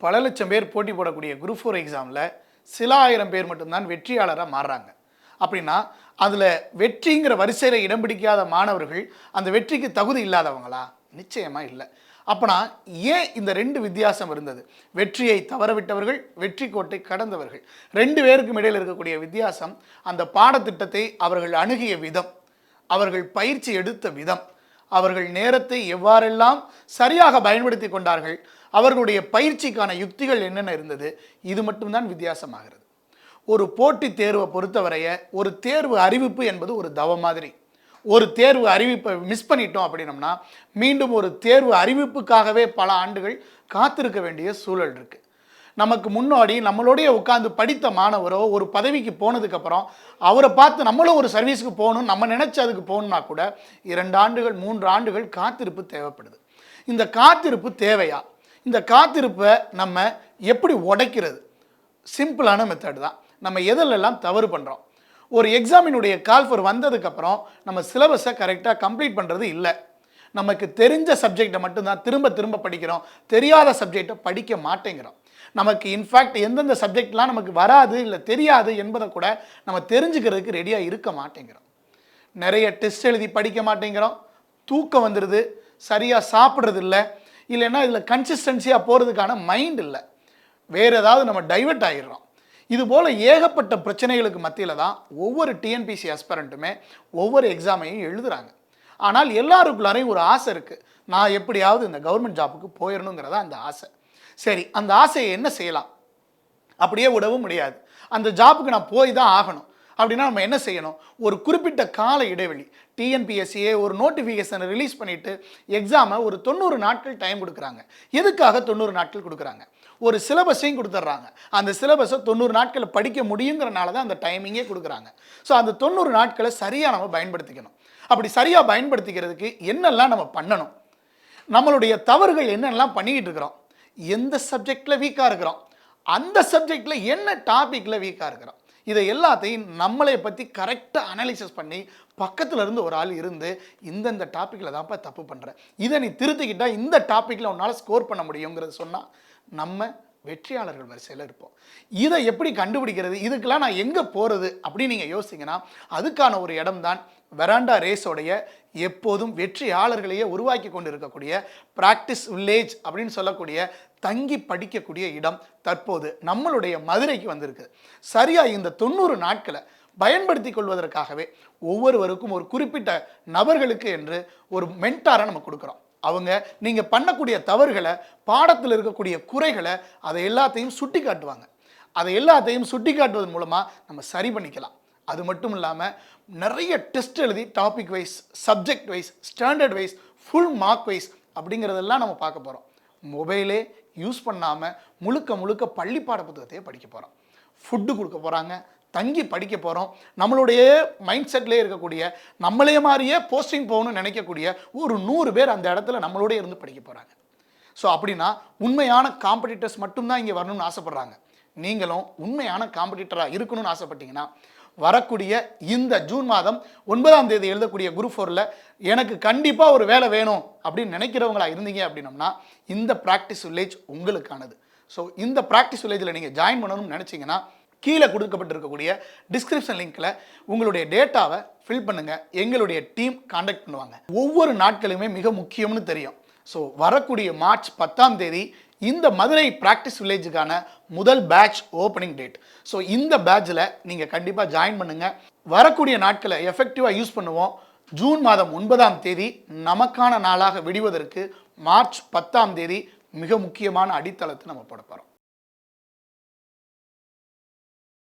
பல லட்சம் பேர் போட்டி போடக்கூடிய குரூப் 4 எக்ஸாமில் சில ஆயிரம் பேர் மட்டும்தான் வெற்றியாளராக மாறுறாங்க. அப்படின்னா அதில் வெற்றிங்கிற வரிசையில் இடம் பிடிக்காத மாணவர்கள் அந்த வெற்றிக்கு தகுதி இல்லாதவங்களா? நிச்சயமாக இல்லை. அப்போனா ஏன் இந்த ரெண்டு வித்தியாசம் இருந்தது? வெற்றியை தவறவிட்டவர்கள், வெற்றி கோட்டை கடந்தவர்கள், ரெண்டு பேருக்கும் இடையில் இருக்கக்கூடிய வித்தியாசம் அந்த பாடத்திட்டத்தை அவர்கள் அணுகிய விதம், அவர்கள் பயிற்சி எடுத்த விதம், அவர்கள் நேரத்தை எவ்வாறெல்லாம் சரியாக பயன்படுத்தி கொண்டார்கள், அவர்களுடைய பயிற்சிக்கான யுக்திகள் என்னென்ன இருந்தது, இது மட்டும்தான் வித்தியாசமாகிறது. ஒரு போட்டித் தேர்வை பொறுத்தவரைய ஒரு தேர்வு அறிவிப்பு என்பது ஒரு தவம் மாதிரி. ஒரு தேர்வு அறிவிப்பை மிஸ் பண்ணிட்டோம் அப்படின்னம்னா மீண்டும் ஒரு தேர்வு அறிவிப்புக்காகவே பல ஆண்டுகள் காத்திருக்க வேண்டிய சூழல் இருக்குது. நமக்கு முன்னாடி நம்மளோடைய உட்காந்து படித்த மாணவரோ ஒரு பதவிக்கு போனதுக்கப்புறம் அவரை பார்த்து நம்மளும் ஒரு சர்வீஸுக்கு போகணும், நம்ம நினச்சி அதுக்கு போகணுன்னா கூட 2 ஆண்டுகள் 3 ஆண்டுகள் காத்திருப்பு தேவைப்படுது. இந்த காத்திருப்பு தேவையா? இந்த காத்திருப்பை நம்ம எப்படி உடைக்கிறது? சிம்பிளான மெத்தட் தான். நம்ம எதிலெல்லாம் தவறு பண்ணுறோம்? ஒரு எக்ஸாமினுடைய கால்ஃபர் வந்ததுக்கப்புறம் நம்ம சிலபஸை கரெக்டாக கம்ப்ளீட் பண்ணுறது இல்லை. நமக்கு தெரிஞ்ச சப்ஜெக்டை மட்டும்தான் திரும்ப திரும்ப படிக்கிறோம், தெரியாத சப்ஜெக்டை படிக்க மாட்டேங்கிறோம். நமக்கு இன்ஃபேக்ட் எந்தெந்த சப்ஜெக்ட்லாம் நமக்கு வராது இல்லை தெரியாது என்பதை கூட நம்ம தெரிஞ்சுக்கிறதுக்கு ரெடியாக இருக்க மாட்டேங்கிறோம். நிறைய டெஸ்ட் எழுதி படிக்க மாட்டேங்கிறோம், தூக்கம் வந்துடுது, சரியாக சாப்பிட்றது இல்லை, இல்லைன்னா இதில் கன்சிஸ்டன்சியாக போகிறதுக்கான மைண்ட் இல்லை, வேறு ஏதாவது நம்ம டைவர்ட் ஆகிடுறோம். இது போல் ஏகப்பட்ட பிரச்சனைகளுக்கு மத்தியில் தான் ஒவ்வொரு டிஎன்பிஎஸ்சி ஆஸ்பிரண்ட்டுமே ஒவ்வொரு எக்ஸாமையும் எழுதுகிறாங்க. ஆனால் எல்லாருக்குள்ளாரையும் ஒரு ஆசை இருக்குது, நான் எப்படியாவது இந்த கவர்மெண்ட் ஜாப்புக்கு போயிடணுங்கிறதா அந்த ஆசை. சரி, அந்த ஆசையை என்ன செய்யலாம்? அப்படியே விடவும் முடியாது, அந்த ஜாப்புக்கு நான் போய் தான் ஆகணும். அப்படின்னா நம்ம என்ன செய்யணும்? ஒரு குறிப்பிட்ட கால இடைவெளி, டிஎன்பிஎஸ்சியே ஒரு நோட்டிஃபிகேஷனை ரிலீஸ் பண்ணிவிட்டு எக்ஸாமை ஒரு 90 நாட்கள் டைம் கொடுக்குறாங்க. எதுக்காக 90 நாட்கள் கொடுக்குறாங்க? ஒரு சிலபஸையும் கொடுத்துட்றாங்க. அந்த சிலபஸை 90 நாட்களை படிக்க முடியுங்கிறனால தான் அந்த டைமிங்கே கொடுக்குறாங்க. ஸோ அந்த 90 நாட்களை சரியாக நம்ம பயன்படுத்திக்கணும். அப்படி சரியாக பயன்படுத்திக்கிறதுக்கு என்னெல்லாம் நம்ம பண்ணணும்? நம்மளுடைய தவறுகள் என்னெல்லாம் பண்ணிக்கிட்டு இருக்கிறோம்? எந்த சப்ஜெக்டில் வீக்காக இருக்கிறோம்? அந்த சப்ஜெக்டில் என்ன டாப்பிக்கில் வீக்காக இருக்கிறோம்? இதை எல்லாத்தையும் நம்மளை பற்றி கரெக்டாக அனாலிசிஸ் பண்ணி பக்கத்தில் இருந்து ஒரு ஆள் இருந்து இந்தந்த டாப்பிக்கில் தான்ப்பா தப்பு பண்ணுறேன், இதை நீ திருத்திக்கிட்டால் இந்த டாப்பிக்கில் உன்னால் ஸ்கோர் பண்ண முடியுங்கிறது சொன்னால் நம்ம வெற்றியாளர்கள் வரிசையில் இருப்போம். இதை எப்படி கண்டுபிடிக்கிறது? இதுக்கெல்லாம் நான் எங்கே போகிறது அப்படின்னு நீங்கள் யோசிங்கன்னா அதுக்கான ஒரு இடம் தான் வெராண்டா ரேஸோடைய எப்போதும் வெற்றியாளர்களையே உருவாக்கி கொண்டு இருக்கக்கூடிய பிராக்டிஸ் வில்லேஜ் அப்படின்னு சொல்லக்கூடிய தங்கி படிக்கக்கூடிய இடம் தற்போது நம்மளுடைய மதுரைக்கு வந்திருக்கு. சரியாக இந்த 90 நாட்களை பயன்படுத்தி கொள்வதற்காகவே ஒவ்வொருவருக்கும் ஒரு குறிப்பிட்ட நபர்களுக்கு என்று ஒரு மென்டாரை நம்ம கொடுக்குறோம். அவங்க நீங்கள் பண்ணக்கூடிய தவறுகளை, பாடத்தில் இருக்கக்கூடிய குறைகளை, அதை எல்லாத்தையும் சுட்டி காட்டுவாங்க. அதை எல்லாத்தையும் சுட்டி காட்டுவதன் மூலமாக நம்ம சரி பண்ணிக்கலாம். அது மட்டும் இல்லாமல் நிறைய டெஸ்ட் எழுதி topic wise, subject wise, standard wise, full mark wise அப்படிங்கிறதெல்லாம் நம்ம பார்க்க போகிறோம். மொபைலே யூஸ் பண்ணாமல் முழுக்க முழுக்க பள்ளி பாட புத்தகத்தையே படிக்க போகிறோம். ஃபுட்டு கொடுக்க போகிறாங்க, தங்கி படிக்க போகிறோம். நம்மளுடைய மைண்ட் செட்லேயே இருக்கக்கூடிய, நம்மளே மாதிரியே போஸ்டிங் போகணும்னு நினைக்கக்கூடிய ஒரு 100 பேர் அந்த இடத்துல நம்மளோடய இருந்து படிக்க போகிறாங்க. ஸோ அப்படின்னா உண்மையான காம்படிட்டர்ஸ் மட்டும்தான் இங்கே வரணும்னு ஆசைப்பட்றாங்க. நீங்களும் உண்மையான காம்படிட்டராக இருக்கணும்னு ஆசைப்பட்டீங்கன்னா வரக்கூடிய இந்த ஜூன் மாதம் 9ஆம் தேதி எழுதக்கூடிய குரூப் 4ல் எனக்கு கண்டிப்பாக ஒரு வேலை வேணும் அப்படின்னு நினைக்கிறவங்களா இருந்தீங்க அப்படின்னம்னா இந்த ப்ராக்டிஸ் வில்லேஜ் உங்களுக்கானது. ஸோ இந்த ப்ராக்டிஸ் வில்லேஜில் நீங்கள் ஜாயின் பண்ணணும்னு நினச்சிங்கன்னா கீழே கொடுக்கப்பட்டிருக்கக்கூடிய டிஸ்கிரிப்ஷன் லிங்க்கில் உங்களுடைய டேட்டாவை ஃபில் பண்ணுங்கள். எங்களுடைய டீம் கான்டாக்ட் பண்ணுவாங்க. ஒவ்வொரு நாட்களுமே மிக முக்கியம்னு தெரியும். ஸோ வரக்கூடிய மார்ச் 10ஆம் தேதி இந்த மதுரை பிராக்டிஸ் வில்லேஜுக்கான முதல் பேட்ச் ஓப்பனிங் டேட். ஸோ இந்த பேட்சில் நீங்கள் கண்டிப்பாக ஜாயின் பண்ணுங்கள். வரக்கூடிய நாட்களை எஃபெக்டிவாக யூஸ் பண்ணுவோம். ஜூன் மாதம் 9ஆம் தேதி நமக்கான நாளாக விடுவதற்கு மார்ச் 10ஆம் தேதி மிக முக்கியமான அடித்தளத்தை நம்ம போட போகிறோம்.